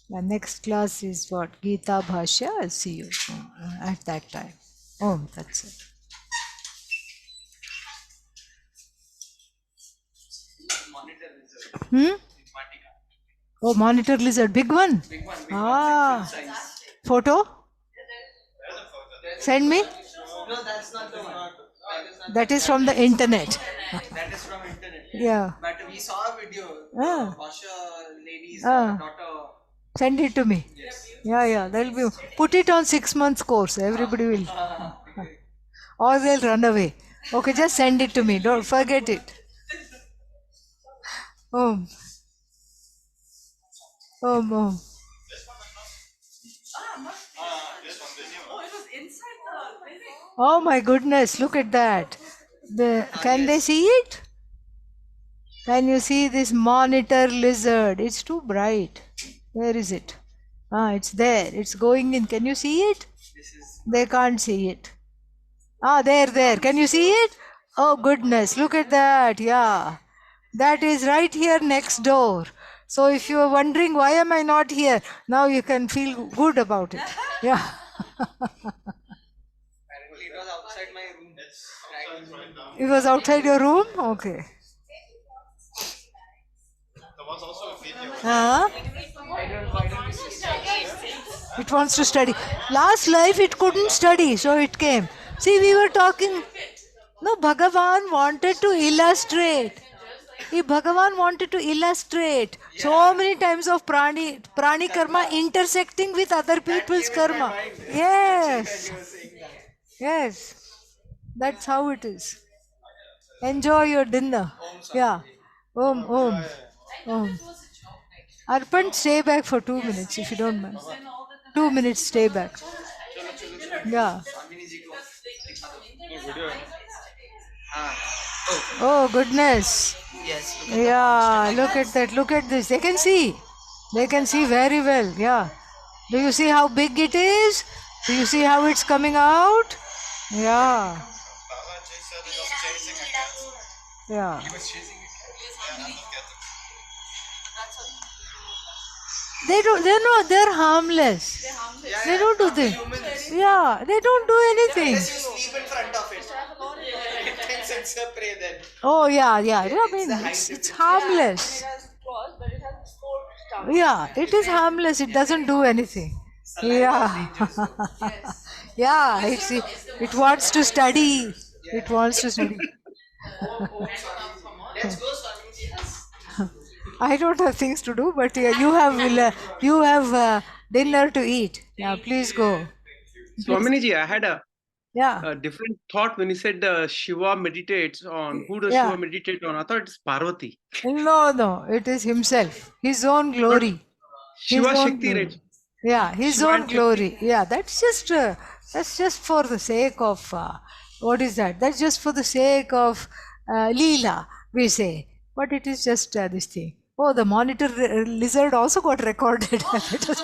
S2: The next class is what? Gita Bhashya. I'll see you at that time. Oh, that's it.
S1: Monitor lizard.
S2: Oh, monitor lizard. Big one?
S1: Big one.
S2: Photo? Send me?
S1: No, that's not the one.
S2: That is from the internet.
S1: That is from internet.
S2: Yeah.
S1: But we saw a video. Bhashya lady's daughter.
S2: Send it to me.
S1: Yes.
S2: Yeah. That'll be. Put it on 6 months course. Everybody will. Or they'll run away. Okay, just send it to me. Don't forget it. Oh. Om.
S3: Oh, it was inside the building.
S2: Oh my goodness, look at that. Can they see it? Can you see this monitor lizard? It's too bright. Where is it? Ah, it's there. It's going in. Can you see it? They can't see it. Ah, there. Can you see it? Oh goodness, look at that. Yeah. That is right here next door. So if you are wondering why am I not here, now you can feel good about it. Yeah.
S1: Apparently, it was outside my room.
S2: It was outside your room? Okay.
S4: There was also a video.
S2: Huh? It wants to study. Last life it couldn't study, so it came. See, we were talking. No, Bhagavan wanted to illustrate. Bhagavan wanted to illustrate so many times of prani karma intersecting with other people's karma. Yes. Yes. That's how it is. Enjoy your dinner. Yeah. Om. Arpan, stay back for 2 minutes if you don't mind. 2 minutes, stay back. Yeah. Oh, goodness.
S1: Yes.
S2: Yeah, look at that. Look at this. They can see. They can see very well. Yeah. Do you see how big it is? Do you see how it's coming out? Yeah.
S4: Balaji said he was chasing a cat.
S2: Yeah.
S4: He was chasing a cat. Yeah, another cat.
S2: They're harmless. They don't do things. Yeah, they don't do anything.
S1: Unless you sleep in front of it. It thinks it's a prey then.
S2: Oh, yeah. I mean, it's harmless.
S3: It has claws, but it has 4 stars.
S2: Yeah, it is harmless. It doesn't do anything. Yeah. Yeah, it wants to study. It wants to study.
S1: Let's go, Swamiji.
S2: I don't have things to do, but you have dinner to eat. Yeah, please go.
S5: Swaminiji, I had a
S2: Yeah.
S5: different thought when you said Shiva meditates on. Who does
S2: Yeah.
S5: Shiva meditate on? I thought it's Parvati.
S2: No, it is himself, his own glory.
S5: Shiva
S2: His own
S5: Shakti,
S2: glory.
S5: right?
S2: Yeah, his
S5: Shiva
S2: own
S5: and Shakti.
S2: glory. Yeah, that's just for the sake of what is that? That's just for the sake of Leela, we say. But it is just this thing. Oh, the monitor lizard also got recorded. Let us